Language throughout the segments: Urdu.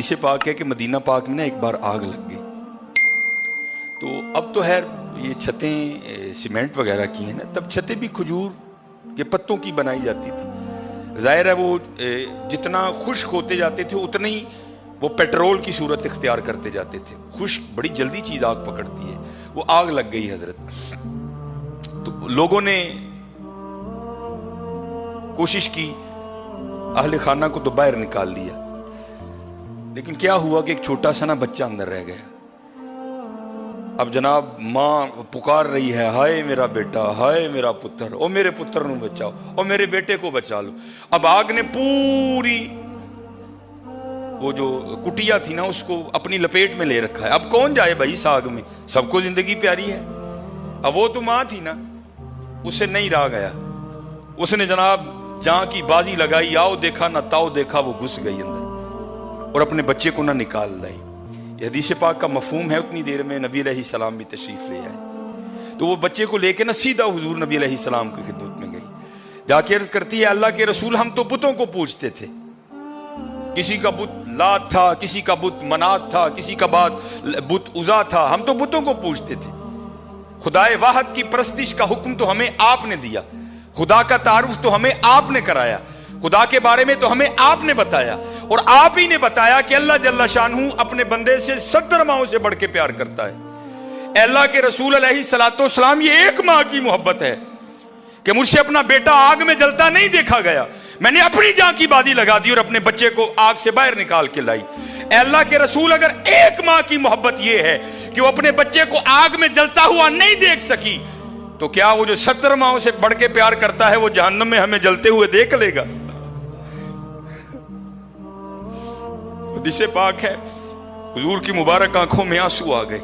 حدیث پاک ہے کہ مدینہ پاک میں نا ایک بار آگ لگ گئی. تو اب تو خیر یہ چھتیں سیمنٹ وغیرہ کی ہیں نا, تب چھتیں بھی کھجور کے پتوں کی بنائی جاتی تھی. ظاہر ہے وہ جتنا خشک ہوتے جاتے تھے اتنا ہی وہ پیٹرول کی صورت اختیار کرتے جاتے تھے. خشک بڑی جلدی چیز آگ پکڑتی ہے. وہ آگ لگ گئی حضرت. تو لوگوں نے کوشش کی, اہل خانہ کو تو باہر نکال لیا, لیکن کیا ہوا کہ ایک چھوٹا سا نا بچہ اندر رہ گیا. اب جناب ماں پکار رہی ہے, ہائے میرا بیٹا, ہائے میرا پتر, او میرے پتر نو بچاؤ, او میرے بیٹے کو بچا لو. اب آگ نے پوری وہ جو کٹیا تھی نا اس کو اپنی لپیٹ میں لے رکھا ہے. اب کون جائے بھائی اس آگ میں, سب کو زندگی پیاری ہے. اب وہ تو ماں تھی نا, اسے نہیں رہا گیا, اس نے جناب جہاں کی بازی لگائی, آؤ دیکھا نہ تاؤ دیکھا, وہ گھس گئی اندر اور اپنے بچے کو نہ نکال لائی. یہ حدیث پاک کا مفہوم ہے. اتنی دیر میں نبی علیہ السلام بھی تشریف لے آئے. تو وہ بچے کو لے کے نا سیدھا حضور نبی علیہ السلام کی خدمت میں گئی. جا کے عرض کرتی ہے, اللہ کے رسول ہم تو بتوں کو پوجتے تھے. کسی کا بت لات تھا, کسی کا بت منات تھا, کسی کا بت عزا تھا, ہم تو بتوں کو پوجتے تھے. خدائے واحد کی پرستش کا حکم تو ہمیں آپ نے دیا, خدا کا تعارف تو ہمیں آپ نے کرایا, خدا کے بارے میں تو ہمیں آپ نے بتایا, اور آپ ہی نے بتایا کہ اللہ جل شانہ اپنے بندے سے 70 ماؤں سے بڑھ کے پیار کرتا ہے. اے اللہ کے رسول علیہ الصلوۃ والسلام, یہ ایک ماں کی محبت ہے کہ مجھ سے اپنا بیٹا آگ میں جلتا نہیں دیکھا گیا, میں نے اپنی جان کی بازی لگا دی اور اپنے بچے کو آگ سے باہر نکال کے لائی. اے اللہ کے رسول, اگر ایک ماں کی محبت یہ ہے کہ وہ اپنے بچے کو آگ میں جلتا ہوا نہیں دیکھ سکی, تو کیا وہ جو 70 ماؤں سے بڑھ کے پیار کرتا ہے وہ جہنم میں ہمیں جلتے ہوئے دیکھ لے گا؟ حدیث پاک ہے, حضور کی مبارک آنکھوں میں آنسو آ گئے.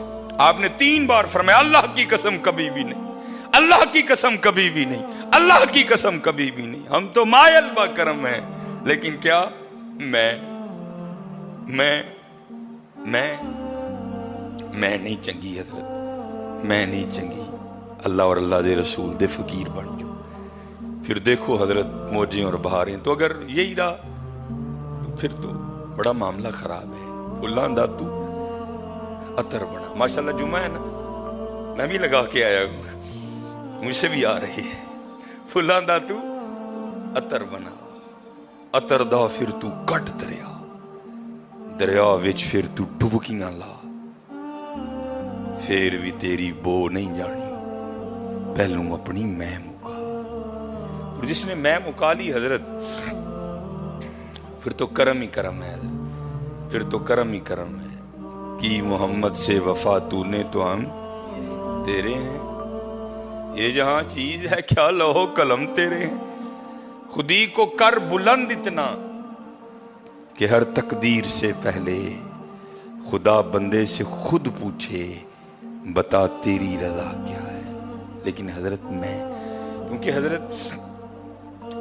آپ نے 3 بار فرمایا, اللہ کی قسم کبھی بھی نہیں, اللہ کی قسم کبھی بھی نہیں, اللہ کی قسم کبھی بھی نہیں. ہم تو مائل با کرم ہیں, لیکن کیا میں نہیں چنگی حضرت, میں نہیں چنگی. اللہ اور اللہ دے رسول دے فقیر بن جو. پھر دیکھو حضرت موجیں اور بہاریں. تو اگر یہی رہا تو پھر تو بڑا معاملہ خراب ہے. اللہ داتو عطر بنا. ماشاءاللہ جمعہ ہے نا, میں بھی لگا کے آیا ہوں, مجھ سے بھی آ رہی ہے. فلاں داتو عطر بنا, عطر دا پھر تو کٹ دریا, دریا وچ پھر تو ڈبکیاں لا, پھر بھی تیری بو نہیں جانی, پہلوں اپنی میں مکا. اور جس نے میں مکا لی حضرت, پھر تو کرم ہی کرم ہے حضرت, پھر تو کرم ہی کرم ہے. کی محمد سے وفا تو نے تو ہم تیرے ہیں, یہ جہاں چیز ہے کیا لوہو قلم تیرے ہیں. خودی کو کر بلند اتنا کہ ہر تقدیر سے پہلے خدا بندے سے خود پوچھے, بتا تیری رضا کیا ہے. لیکن حضرت میں, کیونکہ حضرت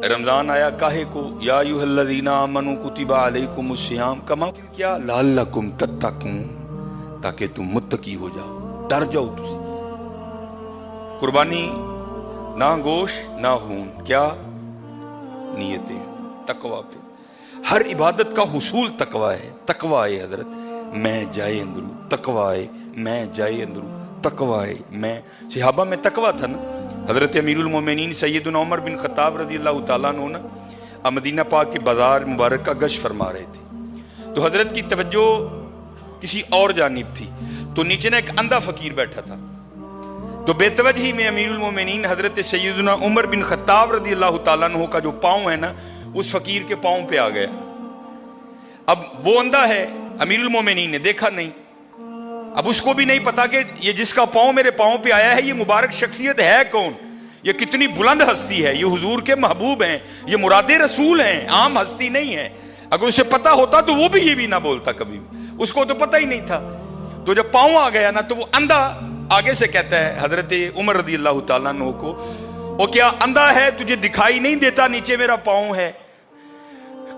رمضان آیا کاہے کو, یا ایھا الذین آمنوا کتب علیکم الصیام کما کیا لعلکم تتقون, تاکہ تم متقی ہو جاؤ, ڈر جاؤ. تسی قربانی نہ گوشت نہ خون, کیا نیتیں, تقوی پہ. ہر عبادت کا حصول تقوی ہے. تقوی ہے حضرت, میں جائے اندرو تقوی ہے, میں جائے اندرو تقوی ہے. میں صحابہ میں تقوی تھا نا. حضرت امیر المومنین سیدنا عمر بن خطاب رضی اللہ تعالیٰ عنہ نا مدینہ پاک کے بازار مبارک کا گشت فرما رہے تھے. تو حضرت کی توجہ کسی اور جانب تھی. تو نیچے نا ایک اندھا فقیر بیٹھا تھا. تو بے توجہی میں امیر المومنین حضرت سیدنا عمر بن خطاب رضی اللہ تعالیٰ عنہ کا جو پاؤں ہے نا اس فقیر کے پاؤں پہ آ گیا. اب وہ اندھا ہے, امیر المومنین نے دیکھا نہیں. اب اس کو بھی نہیں پتا کہ یہ جس کا پاؤں میرے پاؤں پہ آیا ہے یہ مبارک شخصیت ہے کون, یہ کتنی بلند ہستی ہے, یہ حضور کے محبوب ہیں, یہ مراد رسول ہیں, عام ہستی نہیں ہے. اگر اسے پتا ہوتا تو وہ بھی یہ بھی نہ بولتا کبھی, اس کو تو پتہ ہی نہیں تھا. تو جب پاؤں آ گیا نا تو وہ اندھا آگے سے کہتا ہے حضرت عمر رضی اللہ تعالیٰ عنہ کو, وہ کیا اندھا ہے, تجھے دکھائی نہیں دیتا نیچے میرا پاؤں ہے؟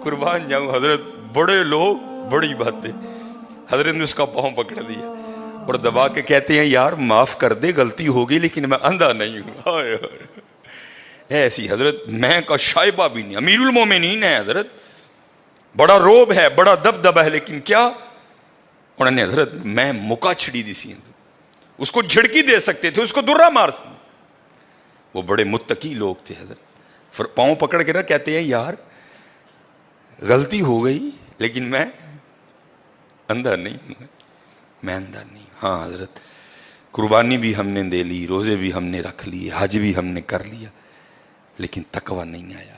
قربان جاؤں حضرت, بڑے لوگ بڑی باتیں. حضرت نے اس کا پاؤں پکڑ دیا اور دبا کے کہتے ہیں, یار معاف کر دے, غلطی ہوگی لیکن میں اندھا نہیں ہوں. ایسی حضرت میں کا شائبہ بھی نہیں, امیر المومنین ہے حضرت, بڑا روب ہے, بڑا دبدبا ہے, لیکن کیا انہوں نے حضرت میں مکا چھڑی دی سی, اس کو جھڑکی دے سکتے تھے, اس کو درہ مار سکتے. وہ بڑے متقی لوگ تھے حضرت, پاؤں پکڑ کے نہ کہتے ہیں یار غلطی ہو گئی لیکن میں اندھا نہیں ہوں, میں اندھا نہیں. ہاں حضرت قربانی بھی ہم نے دے لی, روزے بھی ہم نے رکھ لیے, حج بھی ہم نے کر لیا, لیکن تقویٰ نہیں آیا.